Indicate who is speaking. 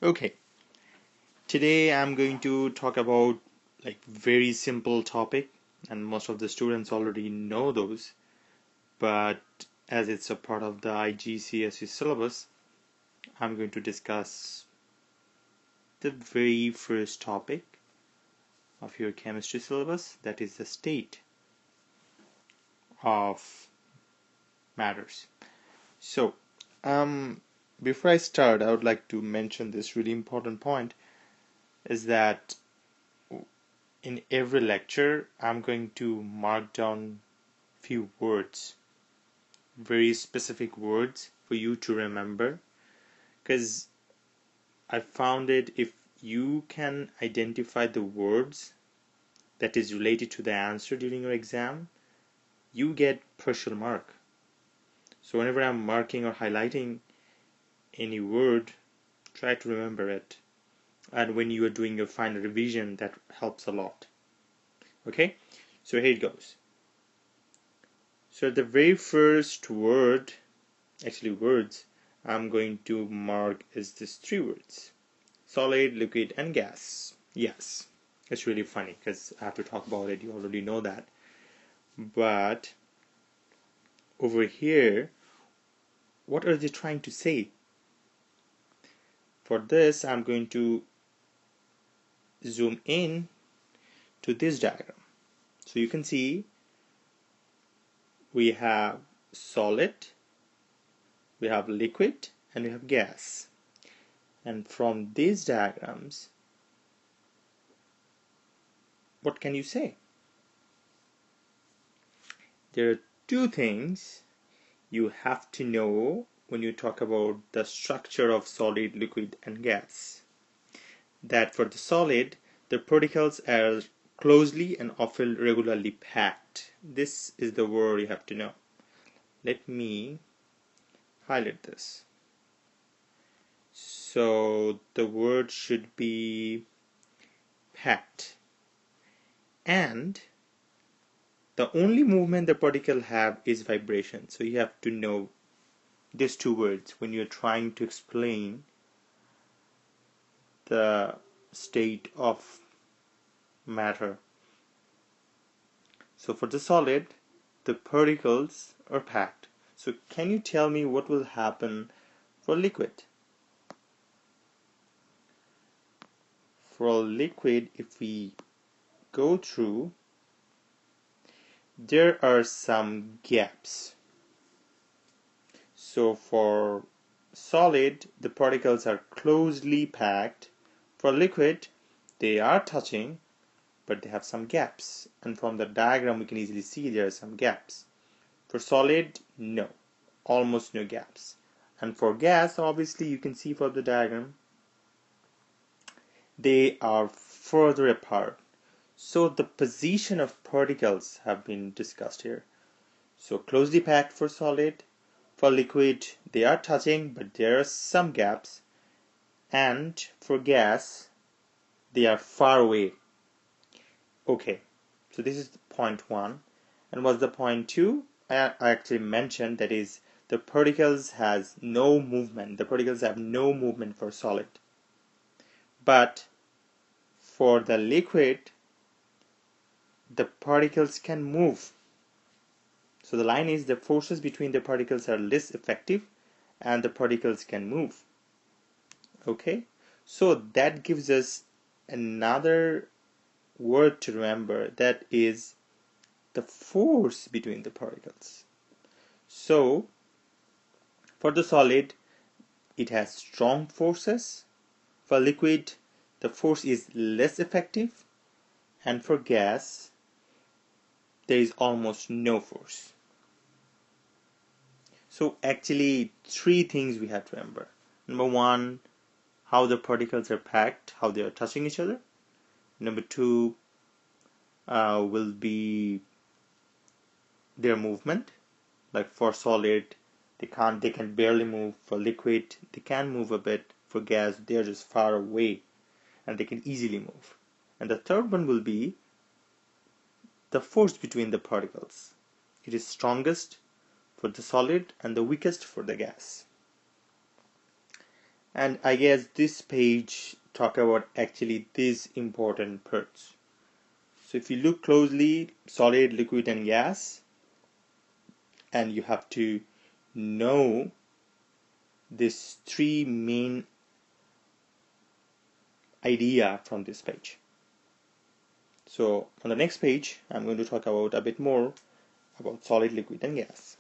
Speaker 1: Okay, today I'm going to talk about very simple topic, and most of the students already know those, but as it's a part of the IGCSE syllabus, I'm going to discuss the very first topic of your chemistry syllabus, that is the state of matters. So, before I start, I would like to mention this really important point is that in every lecture, I'm going to mark down few words, very specific words for you to remember, because I found it if you can identify the words that is related to the answer during your exam, you get partial mark. So whenever I'm marking or highlighting any word, try to remember it. And when you are doing your final revision, that helps a lot. Okay, so here it goes. So the very first word, actually words, I'm going to mark is these three words: solid, liquid, and gas. Yes, it's really funny because I have to talk about it. You already know that. But over here, what are they trying to say? For this, I'm going to zoom in to this diagram. So you can see we have solid, we have liquid, and we have gas. And from these diagrams, what can you say? There are two things you have to know when you talk about the structure of solid, liquid, and gas. That for the solid, the particles are closely and often regularly packed. This is the word you have to know. Let me highlight this. So the word should be packed. And the only movement the particle have is vibration. So you have to know these two words when you're trying to explain the state of matter. So for the solid, the particles are packed. So can you tell me what will happen for liquid? For liquid, if we go through, there are some gaps. So for solid, the particles are closely packed. For liquid, they are touching, but they have some gaps. And from the diagram, we can easily see there are some gaps. For solid, no, almost no gaps. And for gas, obviously, you can see from the diagram, they are further apart. So the position of particles have been discussed here. So closely packed for solid. For liquid, they are touching, but there are some gaps. And for gas, they are far away. Okay, so this is point one. And what's the point two? I actually mentioned, that is, the particles has no movement. The particles have no movement for solid. But for the liquid, the particles can move. So the line is the forces between the particles are less effective and the particles can move. Okay, so that gives us another word to remember, that is the force between the particles. So for the solid, it has strong forces. For liquid, the force is less effective. And for gas, there is almost no force. So actually, three things we have to remember. Number one, how the particles are packed, how they are touching each other. Number two will be their movement. Like for solid, they can barely move. For liquid, they can move a bit. For gas, they are just far away and they can easily move. And the third one will be the force between the particles. It is strongest for the solid and the weakest for the gas. And I guess this page talk about actually these important parts. So if you look closely, solid, liquid, and gas, and you have to know these three main idea from this page. So on the next page, I'm going to talk about a bit more about solid, liquid, and gas.